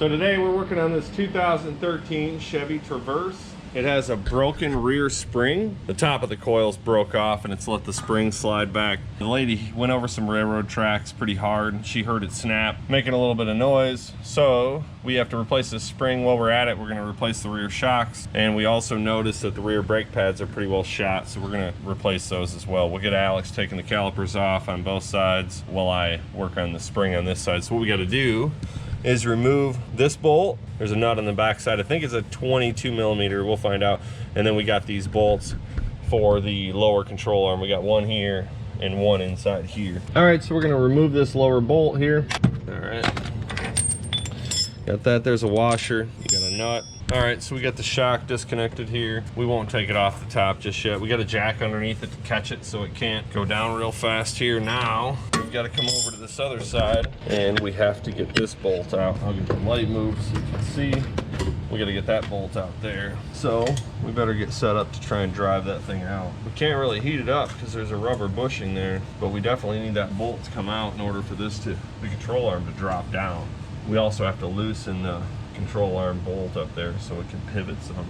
So today we're working on this 2013 Chevy Traverse. It has a broken rear spring. The top of the coils broke off and it's let the spring slide back. The lady went over some railroad tracks pretty hard. She heard it snap, making a little bit of noise. So we have to replace this spring. While we're at it, we're gonna replace the rear shocks. And we also noticed that the rear brake pads are pretty well shot, so we're gonna replace those as well. We'll get Alex taking the calipers off on both sides while I work on the spring on this side. So what we gotta do is remove this bolt. There's a nut on the back side. I think it's a 22 millimeter, we'll find out. And then we got these bolts for the lower control arm. We got one here and one inside here. All right, so we're gonna remove this lower bolt here. All right, got that. There's a washer, you got a nut. All right, so we got the shock disconnected here. We won't take it off the top just yet. We got a jack underneath it to catch it so it can't go down real fast here. Now, we've got to come over to this other side and we have to get this bolt out. I'll get the light moved so you can see. We got to get that bolt out there. So we better get set up to try and drive that thing out. We can't really heat it up because there's a rubber bushing there, but we definitely need that bolt to come out in order for the control arm to drop down. We also have to loosen the control arm bolt up there so it can pivot some.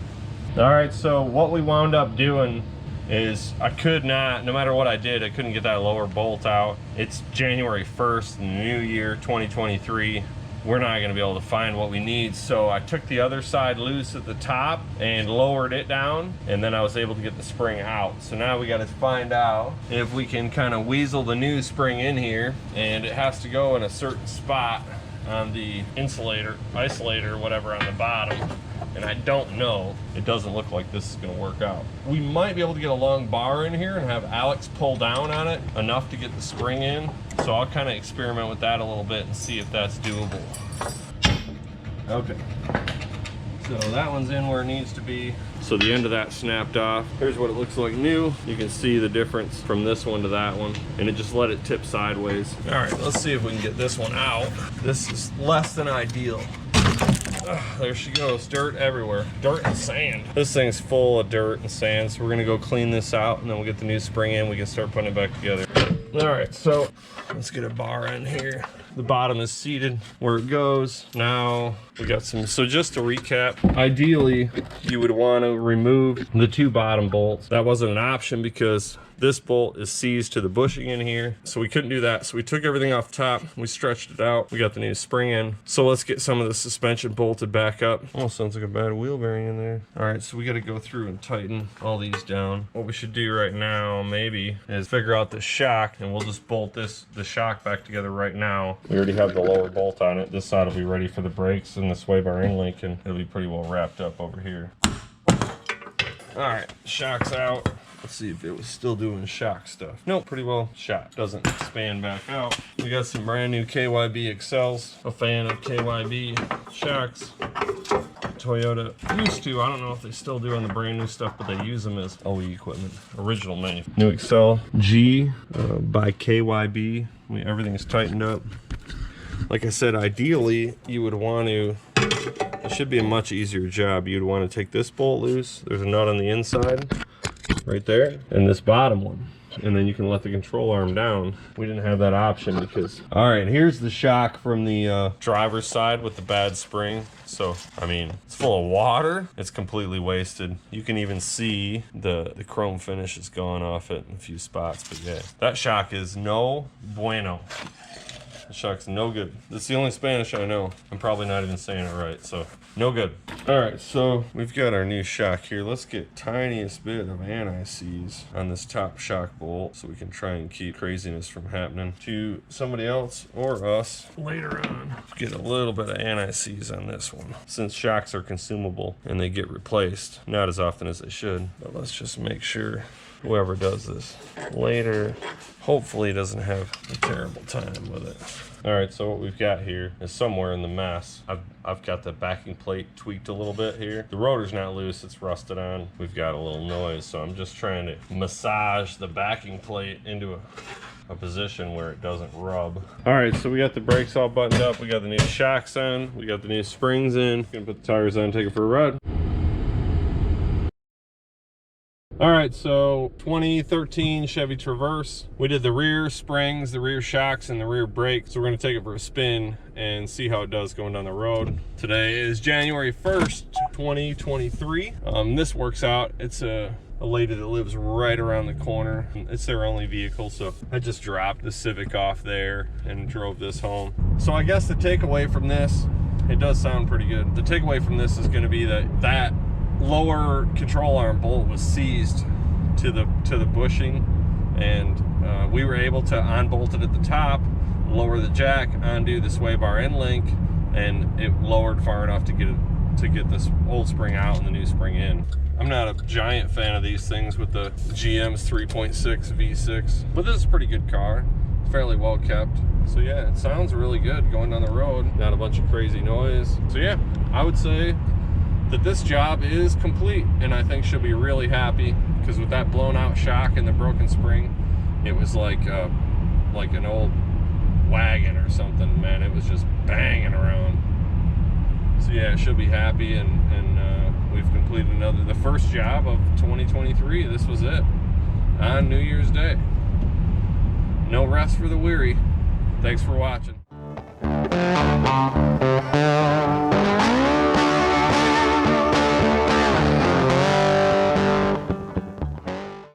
All right, so what we wound up doing is I could not, no matter what I did, I couldn't get that lower bolt out. It's January 1st, new year 2023. We're not going to be able to find what we need, so I took the other side loose at the top and lowered it down, and then I was able to get the spring out. So now we got to find out if we can kind of weasel the new spring in here, and it has to go in a certain spot on the isolator, whatever, on the bottom, and I don't know. It doesn't look like this is going to work out. We might be able to get a long bar in here and have Alex pull down on it enough to get the spring in, so I'll kind of experiment with that a little bit and see if that's doable. Okay, so that one's in where it needs to be. So the end of that snapped off. Here's what it looks like new. You can see the difference from this one to that one, and it just let it tip sideways. All right, let's see if we can get this one out. This is less than ideal. There she goes, dirt everywhere. Dirt and sand. This thing's full of dirt and sand, so we're gonna go clean this out and then we'll get the new spring in. We can start putting it back together. All right, so let's get a bar in here. The bottom is seated where it goes. Now we got some, so just to recap, ideally you would want to remove the two bottom bolts. That wasn't an option because this bolt is seized to the bushing in here, so we couldn't do that. So we took everything off top, we stretched it out, we got the new spring in. So let's get some of the suspension bolted back up. Almost sounds like a bad wheel bearing in there. All right, so we got to go through and tighten all these down. What we should do right now maybe is figure out the shock, and we'll just bolt the shock back together right now. We already have the lower bolt on it. This side will be ready for the brakes, and the sway bar in link, and it'll be pretty well wrapped up over here. All right, shock's out. Let's see if it was still doing shock stuff. Nope, pretty well shot. Doesn't expand back out. We got some brand new KYB Excels. A fan of KYB shocks. Toyota used to, I don't know if they still do on the brand new stuff, but they use them as OE equipment. Original menu. New Excel G by KYB. Everything is tightened up. Like I said, ideally you would want to, it should be a much easier job. You'd want to take this bolt loose. There's a nut on the inside right there, and this bottom one, and then you can let the control arm down. We didn't have that option because, all right, here's the shock from the driver's side with the bad spring. So I mean, it's full of water, it's completely wasted. You can even see the chrome finish is gone off it in a few spots, but yeah, that shock is no bueno. The shock's no good. That's the only Spanish I know. I'm probably not even saying it right, so no good. All right, so we've got our new shock here. Let's get tiniest bit of anti-seize on this top shock bolt so we can try and keep craziness from happening to somebody else or us later on. Get a little bit of anti-seize on this one. Since shocks are consumable and they get replaced, not as often as they should, but let's just make sure whoever does this later hopefully doesn't have a terrible time with it. All right, so what we've got here is somewhere in the mess. I've got the backing plate tweaked a little bit here. The rotor's not loose, it's rusted on. We've got a little noise, so I'm just trying to massage the backing plate into a position where it doesn't rub. All right, so we got the brakes all buttoned up. We got the new shocks on. We got the new springs in. Gonna put the tires on, take it for a ride. All right, so 2013 Chevy Traverse. We did the rear springs, the rear shocks, and the rear brakes. So we're gonna take it for a spin and see how it does going down the road. Today is January 1st, 2023. This works out. It's a lady that lives right around the corner. It's their only vehicle, so I just dropped the Civic off there and drove this home. So I guess the takeaway from this, it does sound pretty good. The takeaway from this is gonna be that lower control arm bolt was seized to the bushing, and we were able to unbolt it at the top, lower the jack, undo the sway bar end link, and it lowered far enough to get this old spring out and the new spring in. I'm not a giant fan of these things with the GM's 3.6 V6, but this is a pretty good car. It's fairly well kept. So yeah, it sounds really good going down the road. Not a bunch of crazy noise. So yeah, I would say that this job is complete, and I think she'll be really happy, because with that blown out shock and the broken spring, it was like an old wagon or something, man. It was just banging around. So yeah, she'll be happy, and we've completed the first job of 2023. This was it on New Year's Day. No rest for the weary. Thanks for watching.